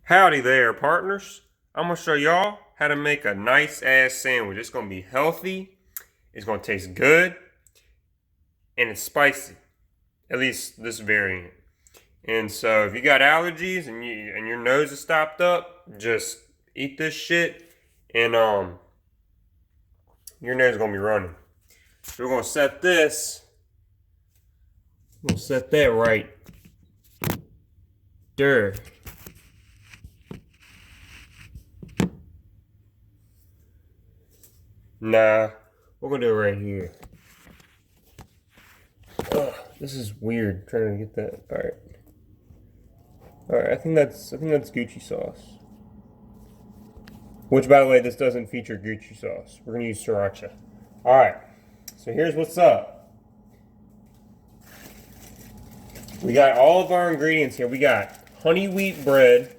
Howdy there, partners. I'm going to show y'all how to make a nice ass sandwich. It's going to be healthy, it's going to taste good, and it's spicy. At least this variant. And so if you got allergies and your nose is stopped up, just eat this shit and your nose is going to be running. So we're going to set this. We'll set that right there. Nah, we're gonna do it right here. Ugh, this is weird trying to get that. Alright, I think that's Gucci sauce. Which, by the way, this doesn't feature Gucci sauce. We're gonna use sriracha. Alright, so here's what's up. We got all of our ingredients here. We got honey wheat bread,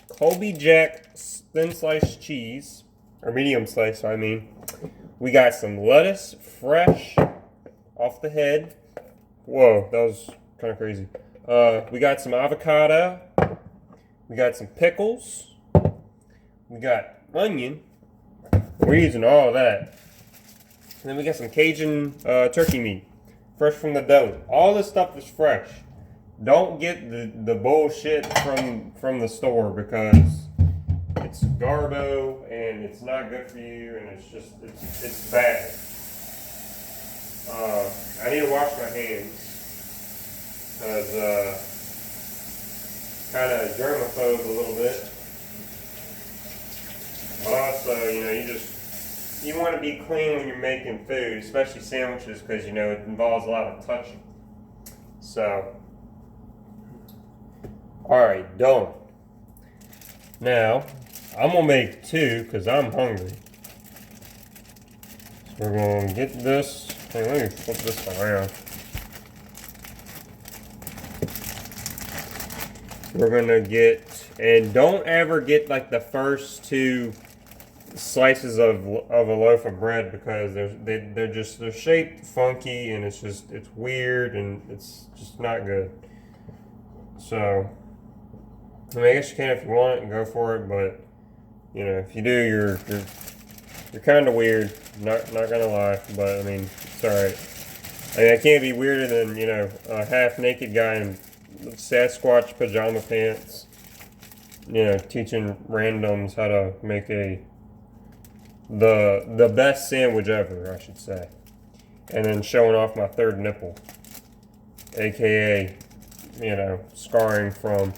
Colby Jack thin sliced cheese, or medium slice, I mean. We got some lettuce, fresh, off the head. Whoa, that was kind of crazy. We got some avocado. We got some pickles. We got onion. We're using all of that. And then we got some Cajun turkey meat, fresh from the dough. All this stuff is fresh. Don't get the bullshit from the store because it's garbo and it's not good for you and it's bad. I need to wash my hands because kind of germaphobe a little bit. But also, you want to be clean when you're making food, especially sandwiches, because it involves a lot of touching. So, alright, done. Now, I'm going to make two because I'm hungry. So we're going to get this. Hey, let me flip this around. We're going to get, and don't ever get like the first two slices of a loaf of bread because they're shaped funky and it's weird and it's just not good. So, I mean, I guess you can if you want it and go for it, but if you do, you're kind of weird. Not gonna lie, but I mean, it's all right. I mean, I can't be weirder than a half naked guy in Sasquatch pajama pants. Teaching randoms how to make the best sandwich ever, I should say, and then showing off my third nipple, aka scarring from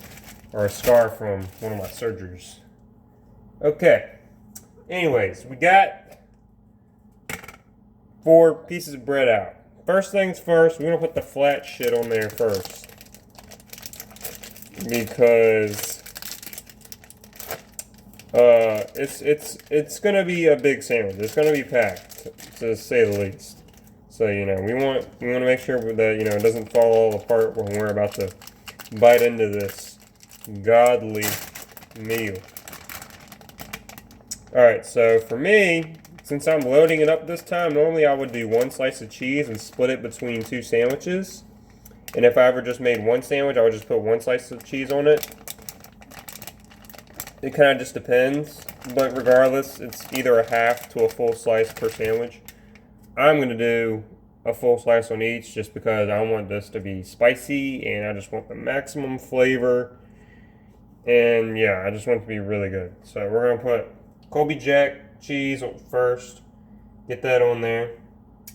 or a scar from one of my surgeries. Okay. Anyways, we got 4 pieces of bread out. First things first, we're gonna put the flat shit on there first. Because it's gonna be a big sandwich. It's gonna be packed, to say the least. So we want to make sure that it doesn't fall all apart when we're about to bite into this godly meal. Alright, so for me, since I'm loading it up this time, normally I would do 1 slice of cheese and split it between 2 sandwiches. And if I ever just made 1 sandwich, I would just put 1 slice of cheese on it. It kind of just depends, but regardless, it's either a half to a full slice per sandwich. I'm going to do a full slice on each just because I want this to be spicy and I just want the maximum flavor. And yeah, I just want it to be really good. So we're going to put Colby Jack cheese first. Get that on there.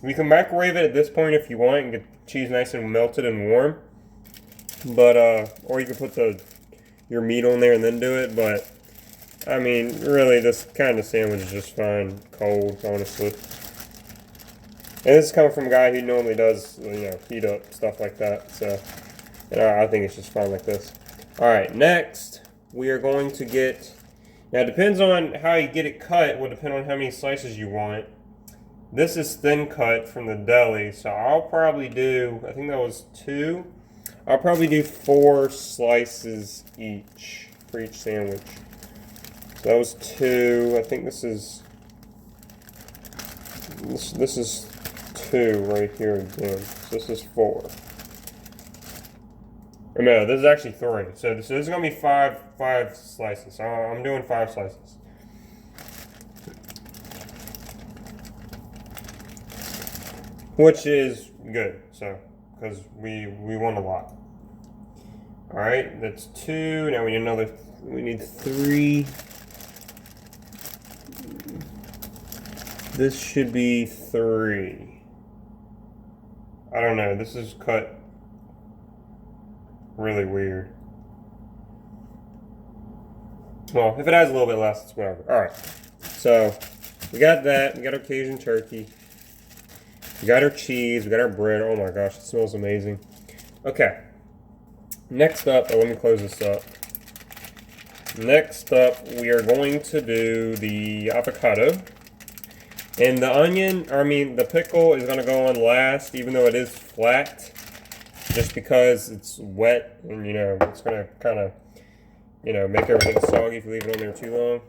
You can microwave it at this point if you want and get the cheese nice and melted and warm. But or you can put your meat on there and then do it. But I mean, really, this kind of sandwich is just fine cold, honestly. And this is coming from a guy who normally does heat up stuff like that. So, and I think it's just fine like this. All right, next we are going to get. Now, it depends on how you get it cut. Will depend on how many slices you want. This is thin cut from the deli, so I'll probably do, I think that was 2. I'll probably do 4 slices each for each sandwich. So that was 2. I think this is 2 right here again. So this is 4. Or no, this is actually 3. So this is gonna be five slices. So I'm doing 5 slices. Which is good, so because we want a lot. All right, that's 2. Now we need another. We need 3. This should be 3. I don't know. This is cut really weird. Well, if it has a little bit less, it's whatever. All right. So we got that. We got our Cajun turkey. We got our cheese. We got our bread. Oh my gosh, it smells amazing. Okay. Next up, let me close this up. Next up, we are going to do the avocado. And the onion, the pickle is going to go on last, even though it is flat. Just because it's wet and, it's going to kind of, make everything soggy if you leave it on there too long.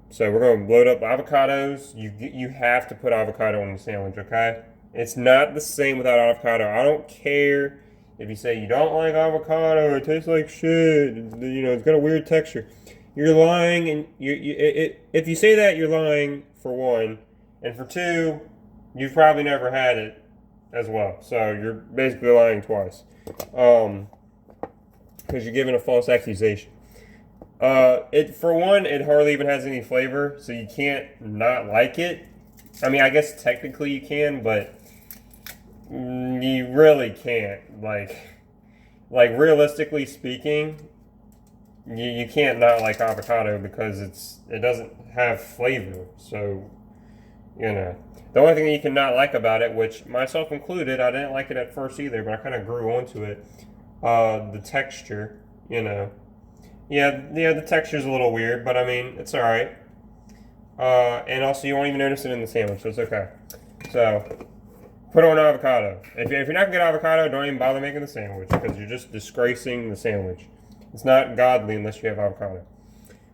So we're going to load up avocados. You have to put avocado on the sandwich, okay? It's not the same without avocado. I don't care if you say you don't like avocado, it tastes like shit, it's got a weird texture. You're lying, and if you say that, you're lying, for 1. And for 2, you've probably never had it as well. So you're basically lying twice. Because you're giving a false accusation. For 1, it hardly even has any flavor, so you can't not like it. I guess technically you can, but you really can't. Like realistically speaking, you can't not like avocado because it doesn't have flavor. So, the only thing you can not like about it, which myself included, I didn't like it at first either, but I kind of grew onto it. The texture, Yeah, the texture's a little weird, but it's alright. And also you won't even notice it in the sandwich, so it's okay. So, put on avocado. If you're not going to get avocado, don't even bother making the sandwich, because you're just disgracing the sandwich. It's not godly unless you have avocado.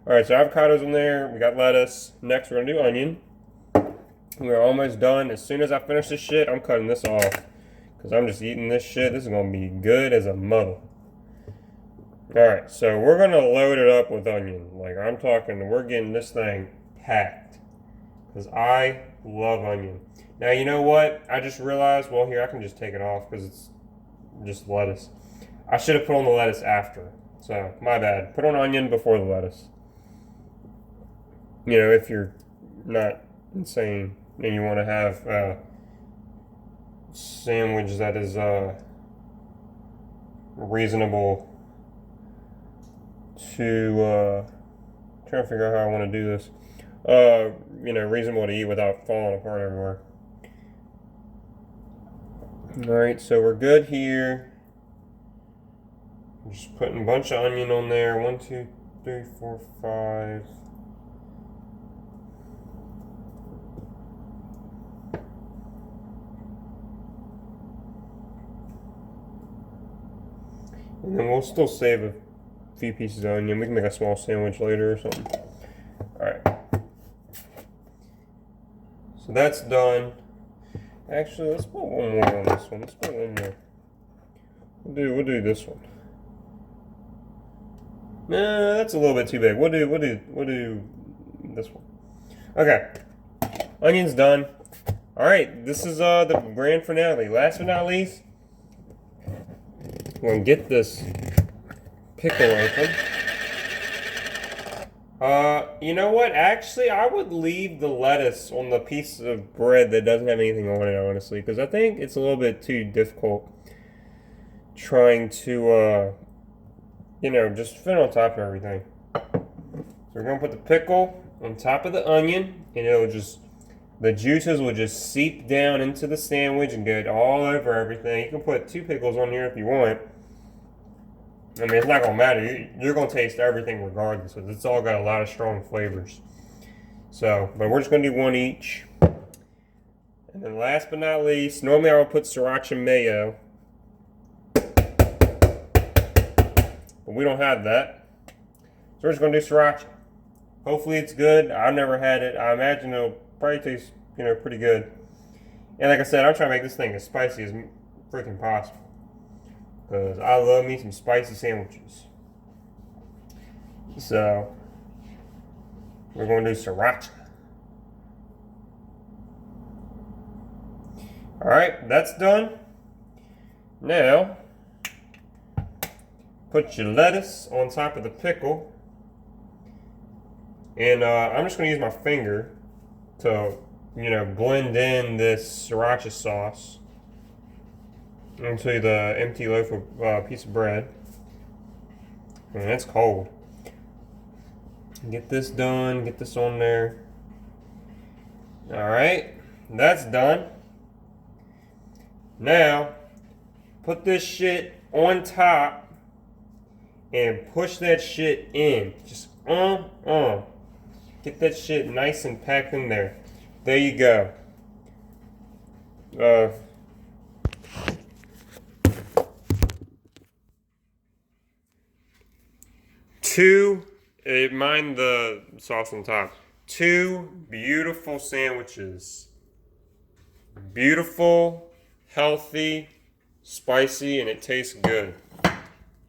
Alright, so avocado's in there. We got lettuce. Next, we're going to do onion. We're almost done. As soon as I finish this shit, I'm cutting this off, because I'm just eating this shit. This is going to be good as a mother. Alright, so we're going to load it up with onion. I'm talking, we're getting this thing packed, because I love onion. Now, you know what? I just realized, well, here, I can just take it off because it's just lettuce. I should have put on the lettuce after. So, my bad. Put on onion before the lettuce. If you're not insane and you want to have a sandwich that is reasonable to, trying to figure out how I want to do this. Reasonable to eat without falling apart everywhere. Alright, so we're good here. I'm just putting a bunch of onion on there. 1, 2, 3, 4, 5. And then we'll still save a few pieces of onion. We can make a small sandwich later or something. Alright. So that's done. Actually, let's put one more on this one. Let's put one more. We'll do this one. Nah, that's a little bit too big. We'll do this one. Okay. Onion's done. Alright, this is the grand finale. Last but not least, we're gonna get this pickle open. You know what? Actually, I would leave the lettuce on the piece of bread that doesn't have anything on it, honestly, because I think it's a little bit too difficult trying to, just fit on top of everything. So we're going to put the pickle on top of the onion, and the juices will just seep down into the sandwich and get all over everything. You can put 2 pickles on here if you want. It's not going to matter. You're going to taste everything regardless, because it's all got a lot of strong flavors. So, but we're just going to do 1 each. And then last but not least, normally I would put sriracha mayo. But we don't have that. So we're just going to do sriracha. Hopefully it's good. I've never had it. I imagine it'll probably taste, pretty good. And like I said, I'm trying to make this thing as spicy as freaking possible. because I love me some spicy sandwiches. So we're going to do sriracha. All right, that's done. Now, put your lettuce on top of the pickle. And I'm just going to use my finger to, blend in this sriracha sauce into the empty loaf of piece of bread. And it's cold. Get this done, get this on there. All right, that's done. Now, put this shit on top and push that shit in. Just Get that shit nice and packed in there. There you go. Mind the sauce on top. 2 beautiful sandwiches. Beautiful, healthy, spicy, and it tastes good.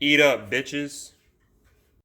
Eat up, bitches.